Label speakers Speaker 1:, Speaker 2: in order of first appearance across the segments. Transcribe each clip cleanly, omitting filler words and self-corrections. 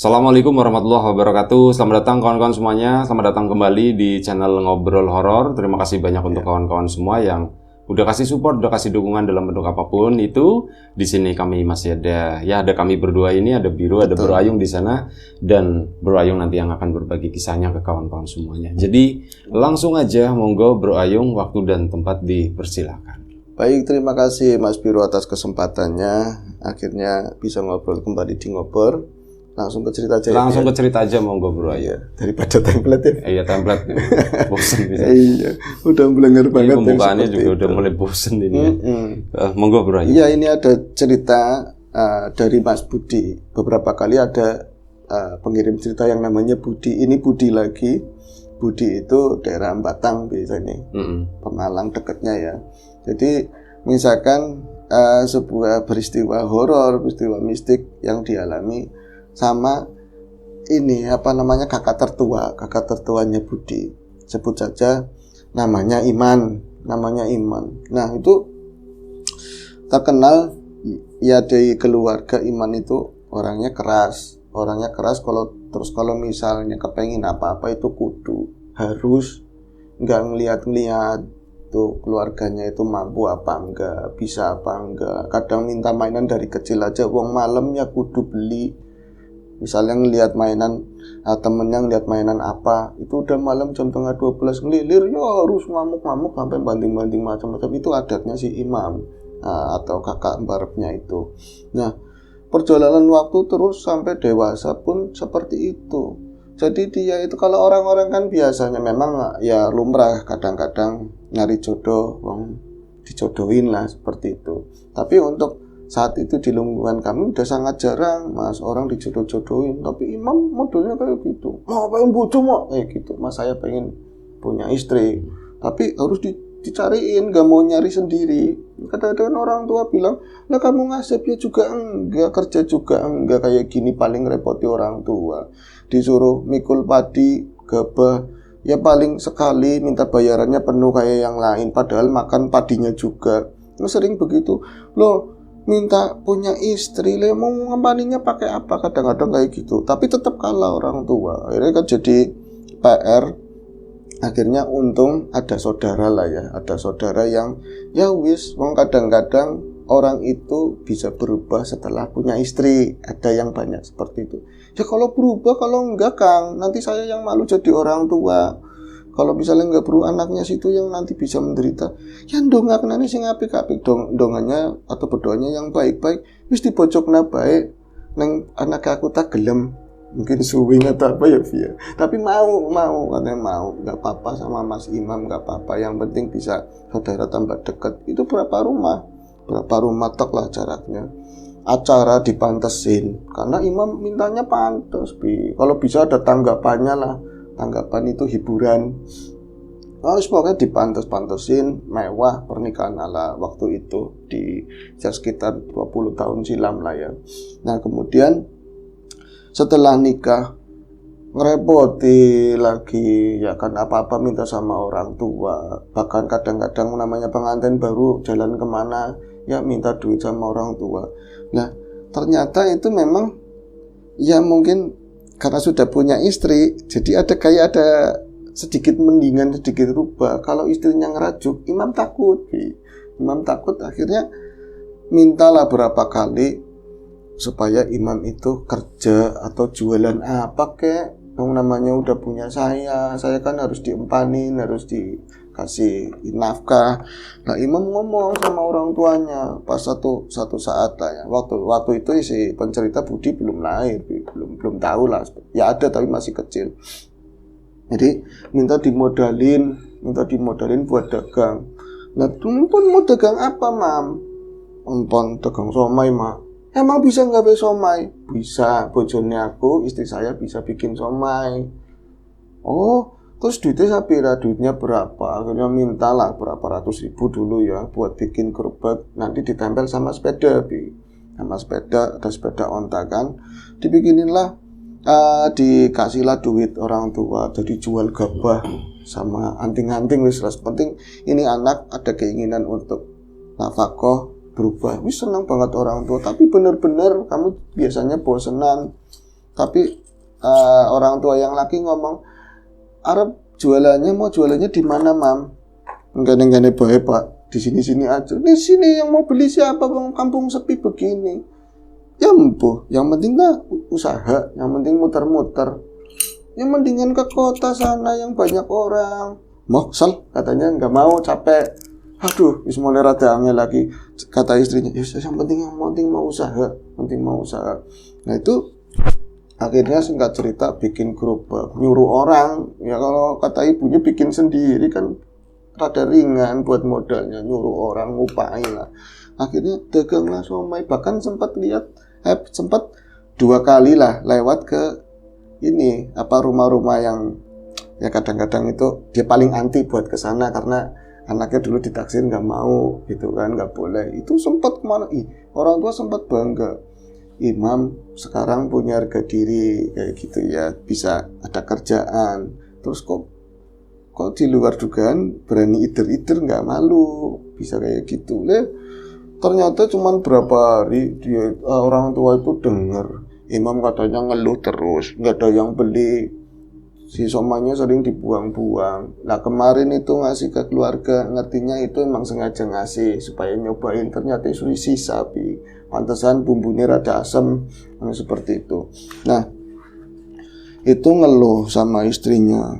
Speaker 1: Assalamualaikum warahmatullahi wabarakatuh. Selamat datang kawan-kawan semuanya. Selamat datang kembali di channel Ngobrol Horor. Terima kasih banyak untuk kawan-kawan semua yang udah kasih support, udah kasih dukungan dalam bentuk apapun itu. Di sini kami masih ada kami berdua ini, ada Biru, ada Bro Ayung di sana, dan Bro Ayung nanti yang akan berbagi kisahnya ke kawan-kawan semuanya. Jadi langsung aja, monggo Bro Ayung, waktu dan tempat dipersilakan.
Speaker 2: Baik, terima kasih Mas Biru atas kesempatannya. Akhirnya bisa ngobrol kembali di Ngobrol. Langsung ke cerita aja.
Speaker 1: Langsung ke cerita aja, monggo Bro Ayung.
Speaker 2: Daripada template ya.
Speaker 1: Iya, template. Bosen bisa.
Speaker 2: Iya, udah blenger banget.
Speaker 1: Pembukaannya juga udah mulai bosen ini. Monggo Bro Ayung.
Speaker 2: Iya, ini ada cerita dari Mas Budi. Beberapa kali ada pengirim cerita yang namanya Budi. Ini Budi lagi. Budi itu daerah Batang biasanya. Pemalang dekatnya ya. Jadi misalkan sebuah peristiwa horor, peristiwa mistik yang dialami sama ini kakak tertuanya Budi, sebut saja namanya Iman. Nah itu terkenal ya, dari keluarga Iman itu orangnya keras kalau misalnya kepengen apa-apa itu kudu harus nggak ngeliat tuh keluarganya itu mampu apa enggak, bisa apa enggak. Kadang minta mainan dari kecil aja, wong malam ya kudu beli. Misalnya ngelihat mainan, temennya ngelihat mainan apa, itu udah malam jam 11:30 ngelilir, ya harus ngamuk-ngamuk sampai banting-banting macam-macam. Itu adatnya si imam atau kakak embarepnya itu. Nah, perjalanan waktu terus sampai dewasa pun seperti itu. Jadi dia itu, kalau orang-orang kan biasanya memang ya lumrah kadang-kadang nyari jodoh, dijodohin lah seperti itu. Tapi untuk saat itu di lingkungan kami udah sangat jarang Mas orang dijodoh-jodohin. Tapi imam modelnya kayak gitu, mau pengen bojo mau gitu, Mas saya pengen punya istri tapi harus dicariin, gak mau nyari sendiri. Kadang-kadang orang tua bilang, lah kamu ngasih ya juga enggak, kerja juga enggak, kayak gini paling repoti orang tua. Disuruh mikul padi, gabah, ya paling sekali minta bayarannya penuh kayak yang lain, padahal makan padinya juga. Sering begitu loh, minta punya istri, mau ngempaninya pakai apa, kadang-kadang kayak gitu. Tapi tetap kalah orang tua. Akhirnya kan jadi PR. Akhirnya untung ada saudara lah ya, ada saudara yang ya wis, kadang-kadang orang itu bisa berubah setelah punya istri. Ada yang banyak seperti itu. Ya kalau berubah, kalau enggak Kang, nanti saya yang malu jadi orang tua. Kalau misalnya enggak perlu anaknya situ yang nanti bisa menderita. Ya ndongakna sing apik-apik, dongannya atau berdoanya yang baik-baik, wis dibojokna baik. Neng anak aku tak gelem, mungkin suwing atau apa ya Via. Tapi mau katanya mau, enggak apa-apa sama Mas Imam, enggak apa-apa, yang penting bisa saudara tambah dekat. Itu berapa rumah tok lah jaraknya. Acara dipantesin karena Imam mintanya pantes, Bi. Kalau bisa ada tanggapannya lah. Tanggapan itu hiburan. Pokoknya dipantes-pantesin, mewah, pernikahan ala waktu itu di sekitar 20 tahun silam lah ya. Nah kemudian setelah nikah ngerepoti lagi ya kan, apa-apa minta sama orang tua. Bahkan kadang-kadang namanya pengantin baru jalan kemana ya minta duit sama orang tua. Nah ternyata itu memang ya mungkin karena sudah punya istri, jadi ada sedikit mendingan, sedikit rubah. Kalau istrinya ngerajuk, Imam takut, akhirnya mintalah berapa kali supaya Imam itu kerja atau jualan apa kek. Namanya udah punya saya kan harus diempanin, harus dikasih nafkah. Nah Imam ngomong sama orang tuanya pas satu saat lah ya. Waktu itu si pencerita Budi belum lahir, belum tahu lah. Ya ada tapi masih kecil. Jadi minta dimodalin buat dagang. Nah tumpun mau dagang apa Mam? Empon dagang somai Mak. Emang bisa nggak bisa somai? Bisa, bojone aku, istri saya bisa bikin somai. Oh, terus duitnya duitnya berapa? Akhirnya mintalah berapa ratus ribu dulu ya buat bikin gerobak, nanti ditempel sama sepeda, sama sepeda, ada sepeda onta kan, dibikinin dikasihlah duit orang tua, jadi jual gabah sama anting-anting wis. Penting ini anak ada keinginan untuk nafkah berubah, wis senang banget orang tua. Tapi bener-bener kamu biasanya bosenan Tapi orang tua yang laki ngomong, Arab mau jualannya di mana, Mam? Enggak bae, Pak. Di sini aja. Di sini yang mau beli siapa, Bang? Kampung sepi begini. Ya empuh, yang penting lah usaha, yang penting muter-muter. Yang mendingan ke kota sana yang banyak orang. Moksel katanya nggak mau, capek. Aduh, wis mulai rada angel lagi. Kata istrinya, ya yang penting mau usaha, Nah itu akhirnya singkat cerita bikin gerobak, nyuruh orang. Ya kalau kata ibunya bikin sendiri kan rada ringan buat modalnya, nyuruh orang ngupain lah. Akhirnya daganglah somai, bahkan sempat 2 kali lah lewat ke ini rumah-rumah yang ya kadang-kadang itu dia paling anti buat kesana karena anaknya dulu ditaksir nggak mau gitu kan, nggak boleh. Itu sempat kemana? Orang tua sempat bangga, imam sekarang punya harga diri kayak gitu ya, bisa ada kerjaan. Terus kok di luar dugaan berani ider-ider, nggak malu, bisa kayak gitu. Ternyata cuman berapa hari dia orang tua itu dengar imam katanya ngeluh terus, nggak ada yang beli, si somanya sering dibuang-buang. Nah kemarin itu ngasih ke keluarga, ngertinya itu emang sengaja ngasih supaya nyobain, ternyata itu isi sapi, pantesan bumbunya rada asam, seperti itu. Nah itu ngeluh sama istrinya,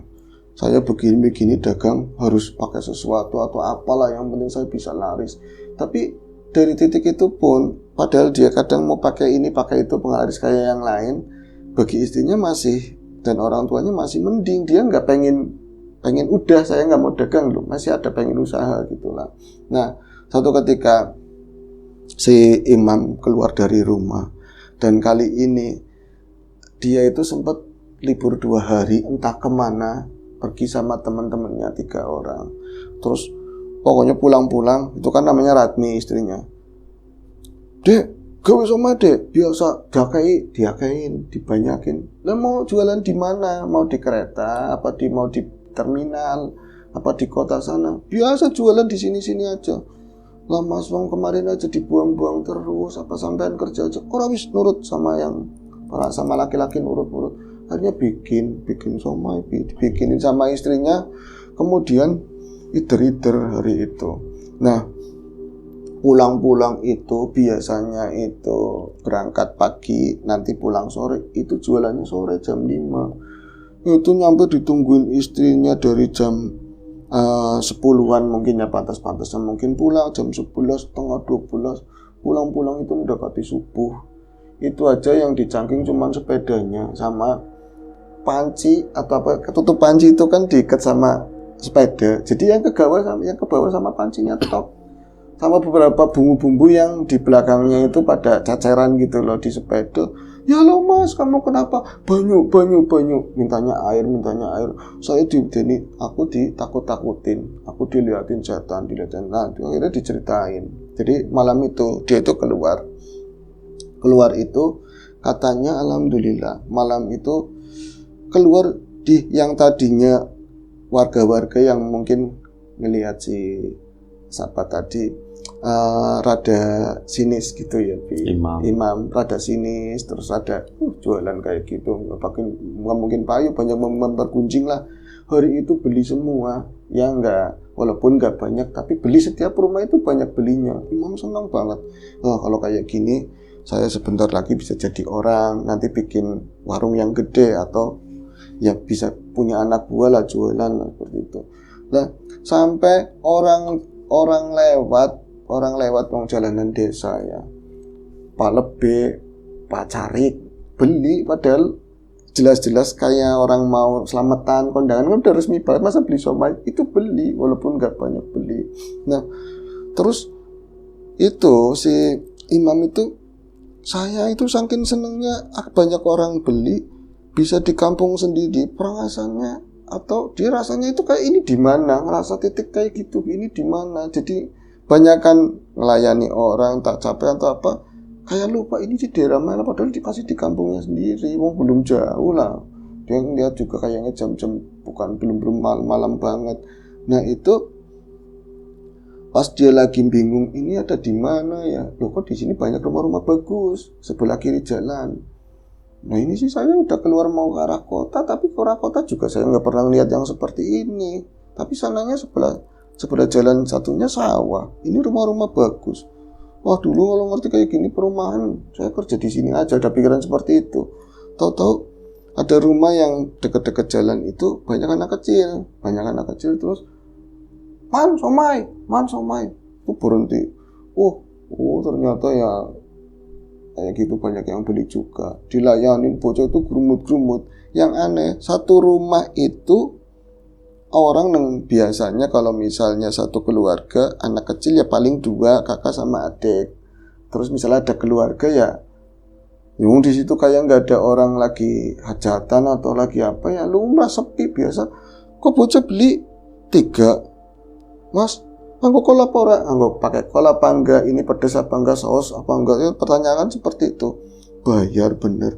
Speaker 2: saya begini dagang harus pakai sesuatu atau apalah, yang penting saya bisa laris. Tapi dari titik itu pun, padahal dia kadang mau pakai ini pakai itu penglaris kayak yang lain, bagi istrinya masih dan orang tuanya masih mending. Dia nggak pengen udah saya nggak mau dagang loh, masih ada pengen usaha gitulah. Nah satu ketika si imam keluar dari rumah, dan kali ini dia itu sempat libur 2 hari entah kemana, pergi sama teman-temannya 3 orang. Terus pokoknya pulang-pulang, itu kan namanya Ratmi istrinya. Dek, gawe sama dek, biasa diakain, dibanyakin. Lah mau jualan di mana? Mau di kereta, apa mau di terminal, apa di kota sana? Biasa jualan di sini-sini aja. Lah Mas Wong kemarin aja dibuang-buang terus, apa sampean kerja aja. Orang wis nurut sama laki-laki nurut. Akhirnya bikin somai, dibikinin sama istrinya. Kemudian ider-ider hari itu. Nah, pulang-pulang itu biasanya itu berangkat pagi, nanti pulang sore, itu jualannya sore jam 5. Itu nyampe ditungguin istrinya dari jam 10-an mungkin ya, pantas-pantasan mungkin pulang jam 11, setengah 12. Pulang-pulang itu mendekati subuh. Itu aja yang dicangking cuman sepedanya sama panci atau apa, ketutup panci itu kan diikat sama sepeda. Jadi yang ke bawah sama pancinya top. Sama beberapa bumbu-bumbu yang di belakangnya itu pada caceran gitu loh di sepeda. Ya lo Mas, kamu kenapa? Banyu. Mintanya air. Saya aku ditakut-takutin. Aku dilihatin setan. Nah, akhirnya diceritain. Jadi malam itu dia itu keluar itu katanya alhamdulillah malam itu keluar di yang tadinya warga-warga yang mungkin ngelihat si sahabat tadi rada sinis gitu ya, imam rada sinis, terus ada jualan kayak gitu, nggak mungkin payu, banyak mempergunjing lah. Hari itu beli semua, ya enggak, walaupun nggak banyak tapi beli, setiap rumah itu banyak belinya. Imam senang banget. Kalau kayak gini saya sebentar lagi bisa jadi orang, nanti bikin warung yang gede atau ya bisa punya anak buah lah jualan lah, seperti itu. Nah, sampai orang lewat wong jalanan desa ya, Pak Lebe, Pak Carik beli, padahal jelas-jelas kayak orang mau selamatan kondangan kan udah resmi banget, masa beli somai, itu beli walaupun nggak banyak beli. Nah terus itu si imam itu, saya itu saking senengnya banyak orang beli, bisa di kampung sendiri perasaannya, atau dia rasanya itu kayak ini di mana, ngerasa titik kayak gitu ini di mana. Jadi banyakan melayani orang tak capek atau apa, kayak lupa ini di daerah mana, padahal dikasih di kampungnya sendiri. Wong belum jauh lah, dia lihat juga kayaknya jam-jam belum malam banget. Nah itu pas dia lagi bingung ini ada di mana ya, loh kok di sini banyak rumah-rumah bagus sebelah kiri jalan. Nah ini sih saya udah keluar mau ke arah kota, tapi ke arah kota juga saya nggak pernah lihat yang seperti ini. Tapi sananya sebelah jalan satunya sawah. Ini rumah-rumah bagus. Wah dulu kalau ngerti kayak gini perumahan, saya kerja di sini aja. Ada pikiran seperti itu. Tahu-tahu ada rumah yang dekat-dekat jalan itu banyak anak kecil terus man somai itu berhenti. Oh ternyata ya kayak gitu banyak yang beli juga. Dilayanin bocah itu gerumut-gerumut. Yang aneh, satu rumah itu orang yang biasanya kalau misalnya satu keluarga, anak kecil ya paling 2, kakak sama adik. Terus misalnya ada keluarga ya, yung di situ kayak nggak ada orang lagi hajatan atau lagi apa ya, lumrah sepi biasa. Kok bocah beli 3, mas? Anggo kola pora, anggo pakai kola apa enggak, ini pedes apa enggak, saus apa enggak, ya, pertanyaan seperti itu. Bayar bener,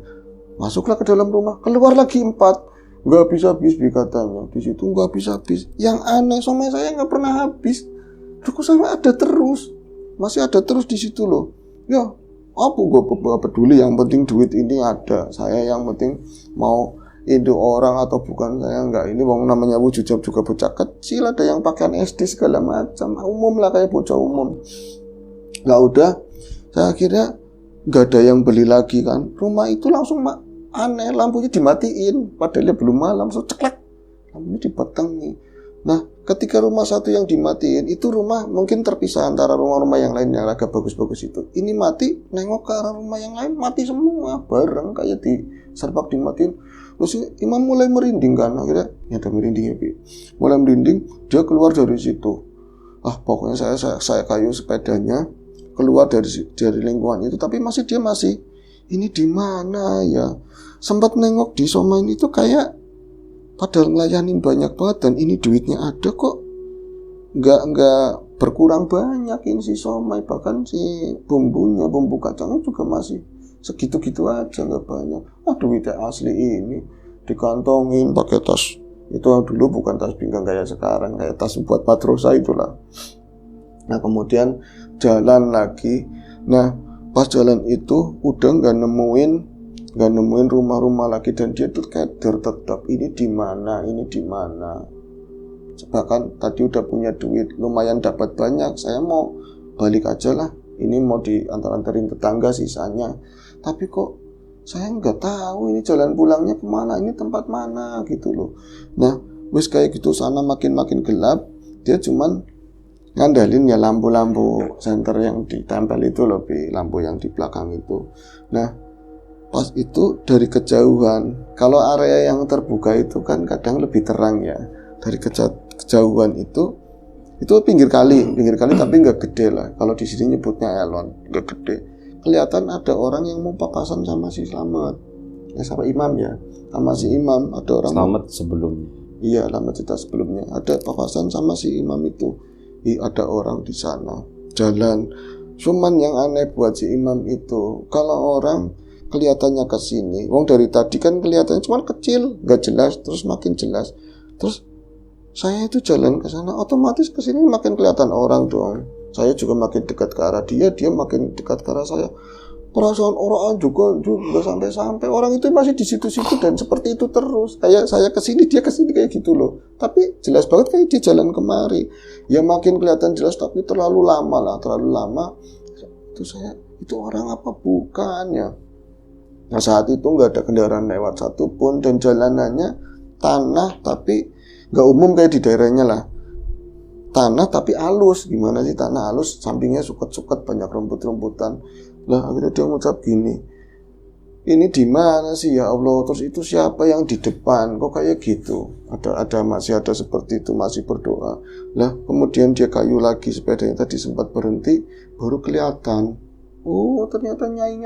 Speaker 2: masuklah ke dalam rumah, keluar lagi 4, nggak habis-habis katanya, di situ nggak habis-habis. Yang aneh, somai saya nggak pernah habis, terus sampai ada terus, masih ada terus di situ loh. Ya, apa gue peduli, yang penting duit ini ada, saya yang penting mau itu orang atau bukan saya enggak, ini wong namanya wujud juga bocah kecil, ada yang pakaian SD segala macam, umum lah kayak bocah umum. Nggak udah, saya akhirnya nggak ada yang beli lagi kan, rumah itu langsung aneh, lampunya dimatiin padahal belum malam, so ceklek lampunya dipetengi. Nah ketika rumah satu yang dimatiin itu rumah mungkin terpisah antara rumah-rumah yang lain yang agak bagus-bagus itu, ini mati, nengok ke arah rumah yang lain mati semua bareng kayak di serpak dimatiin. Terus imam mulai merinding kan, akhirnya ya ada merinding ya, mulai merinding, dia keluar dari situ. Pokoknya saya kayu sepedanya keluar dari lingkungan itu, tapi dia masih ini di mana ya? Sempat nengok di Somain itu kayak padahal ngelayanin banyak banget dan ini duitnya ada kok, nggak berkurang banyak ini si somai, bahkan si bumbu kacangnya juga masih segitu-gitu aja, nggak banyak. Duitnya asli ini dikantongin pakai tas, itu dulu bukan tas pinggang kayak sekarang, kayak tas buat patrosa itulah. Nah kemudian jalan lagi, nah pas jalan itu udah nggak nemuin rumah-rumah lagi, dan dia tuh kayak tetap ini di mana. Bahkan tadi udah punya duit lumayan, dapat banyak, saya mau balik aja lah, ini mau diantar-antarin tetangga sisanya, tapi kok saya nggak tahu ini jalan pulangnya kemana, ini tempat mana gitu loh. Nah wis kayak gitu, sana makin gelap, dia cuman ngandalin ya lampu-lampu senter yang ditempel itu loh, lampu yang di belakang itu. Nah pas itu dari kejauhan, kalau area yang terbuka itu kan kadang lebih terang ya, dari kejauhan itu pinggir kali tapi nggak gede lah, kalau di sini nyebutnya elon, nggak gede. Kelihatan ada orang yang mau papasan sama si Slamet, sama Imam ya, sama si Imam ada orang
Speaker 1: Slamet sebelumnya.
Speaker 2: Iya, lama cerita sebelumnya ada papasan sama si Imam itu. Ada orang di sana jalan. Cuman yang aneh buat si Imam itu, kalau orang kelihatannya ke sini, wong dari tadi kan kelihatannya cuma kecil, nggak jelas, terus makin jelas. Terus saya itu jalan ke sana, otomatis ke sini makin kelihatan orang dong. Saya juga makin dekat ke arah dia makin dekat ke arah saya. Perasaan orang juga sampai orang itu masih di situ-situ dan seperti itu terus. Kayak saya ke sini, dia ke sini kayak gitu loh. Tapi jelas banget kayak dia jalan kemari. Ya makin kelihatan jelas, tapi terlalu lama. Itu orang apa bukan ya? Nah saat itu nggak ada kendaraan lewat satupun, dan jalanannya tanah tapi nggak umum kayak di daerahnya lah. Tanah tapi halus, gimana sih tanah halus, sampingnya suket-suket, banyak rumput-rumputan. Lah akhirnya dia ngucap gini, ini di mana sih ya Allah? Terus itu siapa yang di depan? Kok kayak gitu? Masih ada seperti itu, masih berdoa. Lah kemudian dia kayu lagi sepedanya, tadi sempat berhenti, baru kelihatan. Oh ternyata nyai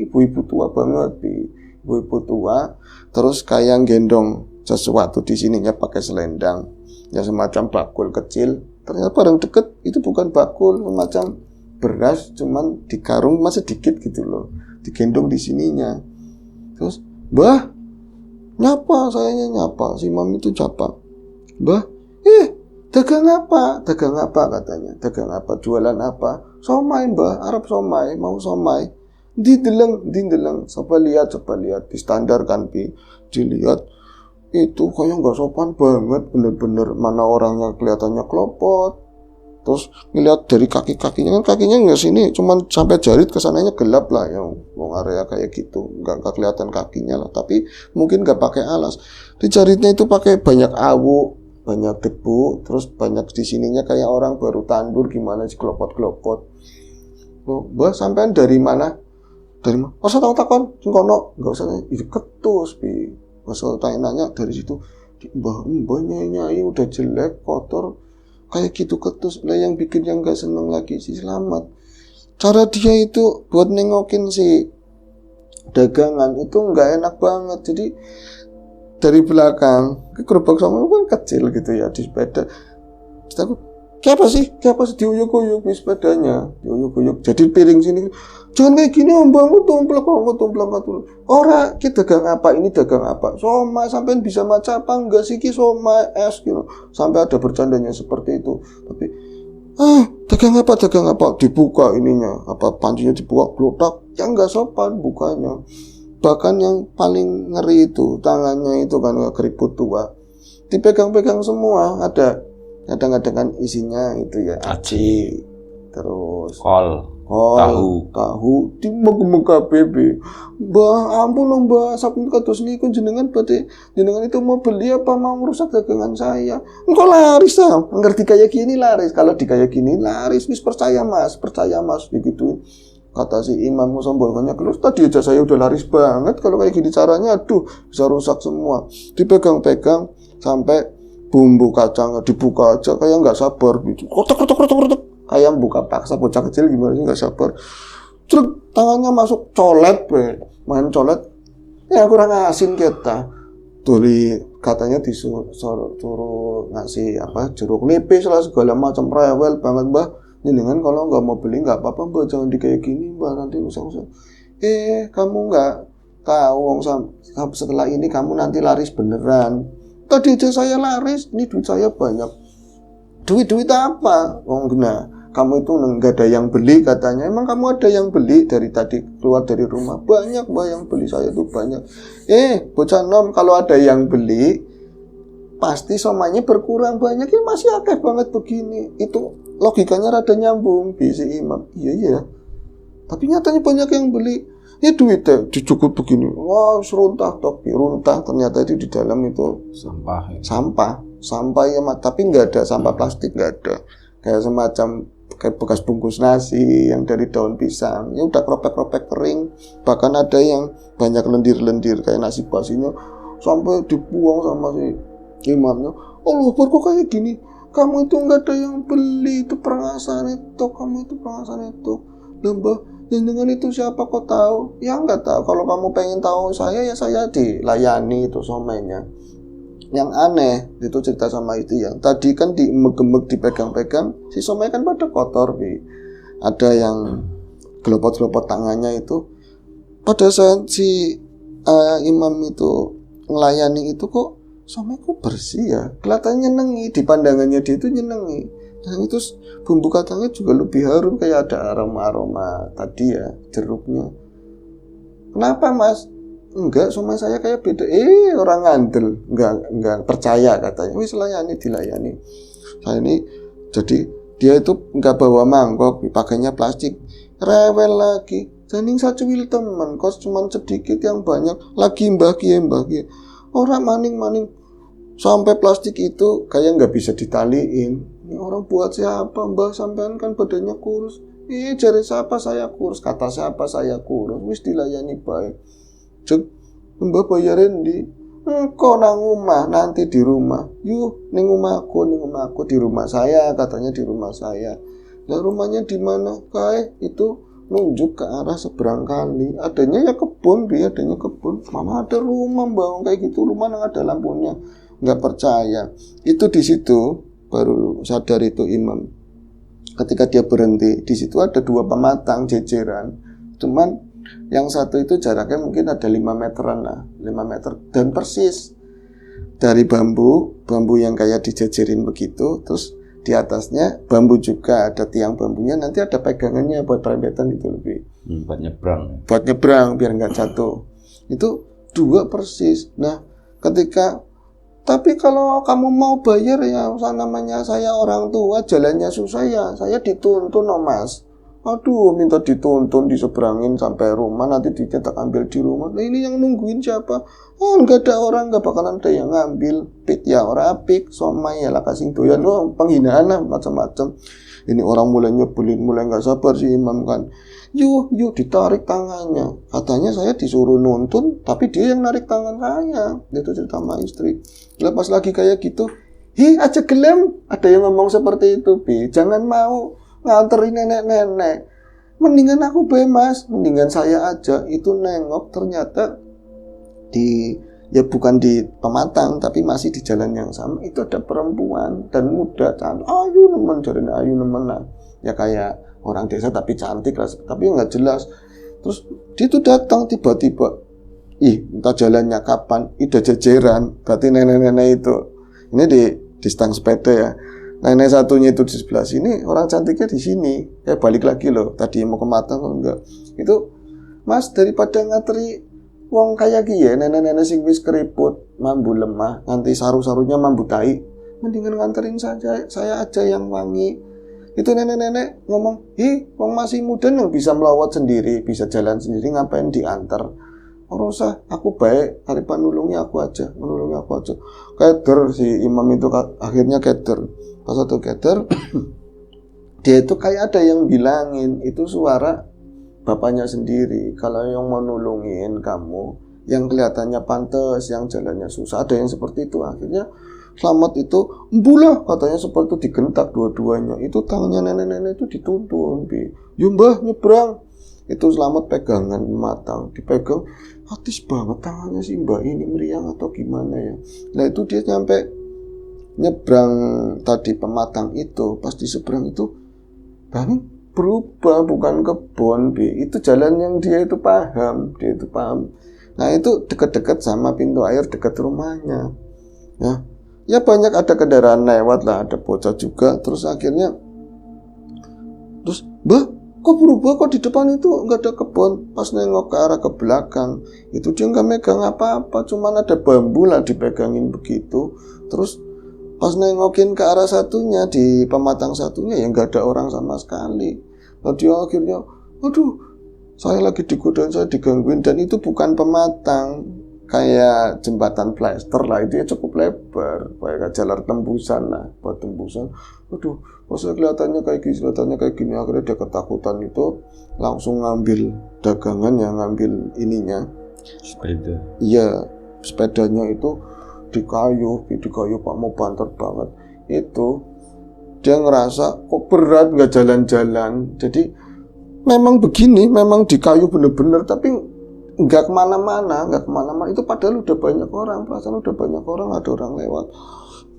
Speaker 2: ibu-ibu tua banget, ibu-ibu tua. Terus kayak gendong sesuatu di sininya pakai selendang, ya semacam bakul kecil. Ternyata barang deket itu bukan bakul, semacam beras, cuman di karung masih dikit gitu loh, digendong di sininya. Terus Mbah nyapa, sayanya nyapa, si Imam itu nyapa, Mbah dagang apa katanya, dagang apa, jualan apa? Somai Mbah, Arab somai, mau somai. Di deleng, coba lihat, distandarkan Pi, dilihat itu kayak nggak sopan banget, bener-bener mana orangnya kelihatannya kelopot. Terus ngeliat dari kaki-kakinya, kan kakinya nggak sini, cuman sampai jari, kesananya gelap lah yang mau area kayak gitu, nggak kelihatan kakinya lah. Tapi mungkin nggak pakai alas, di jarinya itu pakai banyak awu, banyak debu, terus banyak di sininya kayak orang baru tandur gimana sih, kelopot-kelopot. Loh, Mbah sampean dari mana? Dari mana? Masa tahu takon, sing kono, nggak usah itu ketus Pi. Masa tanya dari situ, mbahnya nyai udah jelek, kotor. Kayak gitu ketus lah, yang bikin yang gak seneng lagi si Slamet. Cara dia itu buat nengokin si dagangan itu gak enak banget. Jadi dari belakang, gerobak sama kan kecil gitu ya di sepeda. Terus aku, Kayak apa sih diuyuk-uyuk di sepedanya, diuyuk-uyuk. Jadi piring sini, jangan kayak gini om bang, tumplek. Ora, kita dagang apa, ini dagang apa? Soma, sampean bisa maca apa enggak sih ki soma es gitu. Sampai ada bercandanya seperti itu. Tapi dagang apa? Dibuka ininya, apa pancinya dibuka, glotak, yang enggak sopan bukanya. Bahkan yang paling ngeri itu tangannya itu kan keriput tua, dipegang-pegang semua. Ada kadang-kadang kan isinya itu ya aci, terus
Speaker 1: kol,
Speaker 2: tahu di muka bebe. Mbah ampun loh mbah, sampun kados niku jenengan berarti jenengan itu mau beli apa mau merusak dagangan saya? Engko laris ah, ngerti kayak gini laris. Kalau di kayak gini laris, wis percaya mas digituin. Kata si imam musambolkannya, terus tadi aja saya udah laris banget, kalau kayak gini caranya aduh bisa rusak semua. Dipegang-pegang sampai bumbu kacangnya dibuka aja kayak nggak sabar gitu, kotak kayak buka paksa bocah kecil gimana sih, nggak sabar. Terus tangannya masuk colet, main colet ya kurang asin kita. Tuli katanya disuruh ngasih apa jeruk nipis lah segala macam, rewel banget mbah. Jenengan kalau nggak mau beli nggak apa-apa mbah, jangan di kayak gini mbah, nanti usah. Kamu nggak tahu setelah ini kamu nanti laris beneran. Tadi aja saya laris, ini duit saya banyak. Duit apa? Nah, kamu itu nggak ada yang beli katanya. Emang kamu ada yang beli dari tadi keluar dari rumah? Banyak mbak yang beli, saya tuh banyak. Bocah nom, kalau ada yang beli, pasti somanya berkurang banyak. Ya masih akeh banget begini. Itu logikanya rada nyambung, si imam. Iya. Tapi nyatanya banyak yang beli. Ya duitnya dicukup begini, wah runtah ternyata itu di dalam itu sampah ya, tapi nggak ada sampah plastik, nggak ada, kayak semacam kayak bekas bungkus nasi yang dari daun pisang, ya udah kropek kering, bahkan ada yang banyak lendir kayak nasi basinya sampai dibuang sama si imamnya. Allah kok kayak gini, kamu itu nggak ada yang beli, itu perangasan itu lembah. Dan dengan itu siapa kau tahu? Ya nggak tahu. Kalau kamu pengen tahu saya, ya saya dilayani itu somainya. Yang aneh itu cerita sama itu ya. Tadi kan dimek-gemek dipegang-pegang, si somai kan pada kotor, Bi. Ada yang gelopot-gelopot tangannya itu. Pada saat si imam itu ngelayani itu kok somai kok bersih ya. Kelihatannya nyenengi, di pandangannya dia itu nyenengi. Dan itu bumbu kacangnya juga lebih harum, kayak ada aroma tadi ya, jeruknya. Kenapa mas? Enggak, somai saya kayak beda. Orang ngandel, enggak percaya katanya. Wis dilayani. Saya ini jadi dia itu enggak bawa mangkok, pakainya plastik. Rewel lagi. Janing sacuwil teman, kos cuman sedikit yang banyak. Lagi mbah kie. Orang maning. Sampai plastik itu kayak nggak bisa ditaliin. Ini orang buat siapa mbah, sampean kan badannya kurus. Jari siapa saya kurus, kata siapa saya kurus. Wis dilayani baik. Cek mbah bayarin di engko nang rumah, nanti di rumah. Yuk ning rumahku di rumah saya, katanya di rumah saya. Nah rumahnya di mana? Kayak itu nunjuk ke arah seberang kali. Adanya kebun. Mana ada rumah mbah kayak gitu, rumah yang ada lampunya. Nggak percaya. Itu di situ baru sadar itu imam. Ketika dia berhenti, di situ ada 2 pematang jejeran. Cuman yang satu itu jaraknya mungkin ada 5 meteran lah, 5 meter dan persis dari bambu yang kayak dijejerin begitu. Terus Di atasnya bambu juga, ada tiang bambunya, nanti ada pegangannya buat rembetan itu lebih.
Speaker 1: Buat nyebrang.
Speaker 2: Buat nyebrang biar nggak jatuh. Itu 2 persis. Nah, tapi kalau kamu mau bayar ya namanya saya orang tua, jalannya susah ya, saya dituntun Mas. Aduh, minta dituntun diseberangin sampai rumah, nanti dicetak ambil di rumah. Nah, ini yang nungguin siapa? Nggak ada orang, nggak bakalan ada yang ngambil. Pit ya orang apik, somai ya lah kasih doyan, penghinaan lah macam-macam. Ini orang mulai nyebelin, mulai nggak sabar si imam kan. Yuk ditarik tangannya. Katanya saya disuruh nuntun, tapi dia yang narik tangan saya. Itu cerita sama istri. Lepas lagi kayak gitu, aja gelem. Ada yang ngomong seperti itu, Bi. Jangan mau nganterin nenek-nenek. Mendingan aku Mas. Mendingan saya aja. Itu nengok ternyata bukan di Pematang, tapi masih di jalan yang sama. Itu ada perempuan dan muda, cantik. Ayu nemen, jarene ayu nemen lah. Ya kayak orang desa tapi cantik lah, tapi nggak jelas. Terus dia tuh datang tiba-tiba, entah jalannya kapan, udah jejeran, berarti nenek-nenek itu. Ini di stang sepeda ya. Nenek satunya itu di sebelah sini, orang cantiknya di sini. Kayak balik lagi loh, tadi mau ke Matang kalau enggak. Itu, Mas, daripada ngateri wong kayak gini, nenek-nenek sing wis keriput, mambu lemah, nanti saru-sarunya mambu tai, mendingan nganterin saya aja yang wangi. Itu nenek-nenek ngomong, wong masih muda yang bisa melawat sendiri, bisa jalan sendiri, ngapain diantar? Ora usah, aku baik, haripan menolongi aku aja. Keder si imam itu akhirnya keder. Pas satu keder, dia itu kayak ada yang bilangin, itu suara bapaknya sendiri. Kalau yang mau nulungin kamu, yang kelihatannya pantas, yang jalannya susah, ada yang seperti itu. Akhirnya Slamet itu embulah, katanya seperti itu digentak dua-duanya. Itu tangannya nenek-nenek itu dituntun, Mbah nyebrang. Itu Slamet pegangan matang, dipegang, hatis banget tangannya si Mbak ini meriang atau gimana ya. Nah itu dia nyampe nyebrang tadi Pematang itu, pas di seberang itu Bang berubah, bukan kebun, itu jalan yang dia itu paham. Nah itu dekat-dekat sama pintu air dekat rumahnya. Ya banyak ada kendaraan lewat lah, ada bocah juga. Terus akhirnya, Mbah, kok berubah, kok di depan itu nggak ada kebun? Pas nengok ke arah ke belakang, itu dia nggak megang apa-apa, cuman ada bambu lah dipegangin begitu. Terus pas nengokin ke arah satunya, di Pematang satunya, ya nggak ada orang sama sekali. Lalu dia akhirnya, aduh, saya lagi digodain, saya digangguin, dan itu bukan Pematang. Kayak jembatan plester lah, itu ya cukup lebar, kayak jalan tembusan lah, buat tembusan. Aduh, pas kelihatannya kayak gini, akhirnya dia ketakutan itu langsung ngambil dagangannya, ngambil ininya.
Speaker 1: Sepeda.
Speaker 2: Iya, sepedanya itu di kayu Pak, mau banter banget. Itu dia ngerasa kok berat nggak jalan-jalan. Jadi memang begini, memang di kayu bener-bener, tapi nggak kemana-mana. Itu padahal udah banyak orang, perasaan udah banyak orang, ada orang lewat.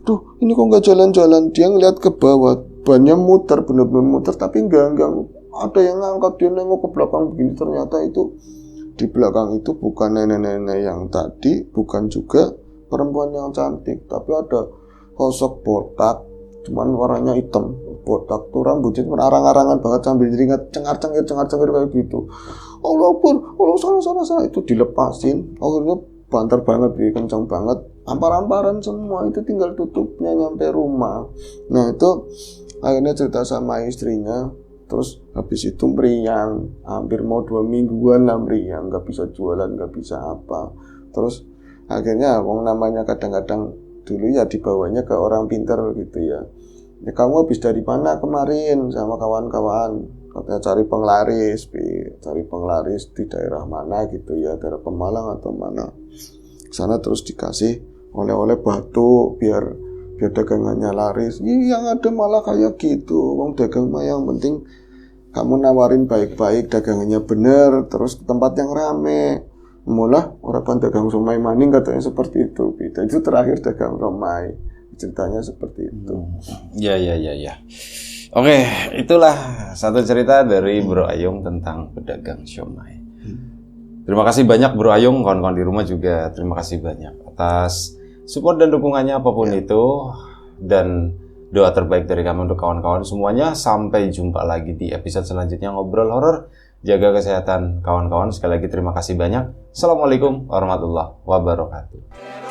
Speaker 2: Duh, ini kok nggak jalan-jalan. Dia ngeliat ke bawah, bannya muter, bener-bener muter, tapi nggak ada yang ngangkat. Dia nengok ke belakang begini, ternyata itu di belakang itu bukan nenek-nenek yang tadi, bukan juga perempuan yang cantik, tapi ada sosok botak, cuman warnanya hitam. Botak tuh rambutnya cuma arang-arangan banget sambil jeringat cengar-cengir kayak gitu. Allah salah itu dilepasin, akhirnya banter banget, kencang banget, ampar-amparan semua, itu tinggal tutupnya nyampe rumah. Nah itu akhirnya cerita sama istrinya, terus habis itu meriang, hampir mau 2 mingguan lah meriang, nggak bisa jualan, nggak bisa apa. Terus akhirnya wong namanya kadang-kadang dulu ya dibawanya ke orang pintar gitu ya. Ya kamu habis dari mana kemarin sama kawan-kawan? Katanya cari penglaris di daerah mana gitu ya, daerah Pemalang atau mana. Sana terus dikasih oleh-oleh batu biar dagangannya laris. Yang ada malah kayak gitu. Wong dagang mah yang penting kamu nawarin baik-baik, dagangannya bener, terus tempat yang rame. Mulah orang dagang somai maning katanya seperti itu. Itu terakhir dagang somai. Ceritanya seperti itu.
Speaker 1: Ya. Oke, itulah satu cerita dari Bro Ayung tentang pedagang siomay. Terima kasih banyak Bro Ayung, kawan-kawan di rumah juga terima kasih banyak atas support dan dukungannya apapun itu. Dan doa terbaik dari kami untuk kawan-kawan semuanya. Sampai jumpa lagi di episode selanjutnya Ngobrol Horor. Jaga kesehatan kawan-kawan. Sekali lagi terima kasih banyak. Assalamualaikum warahmatullahi wabarakatuh.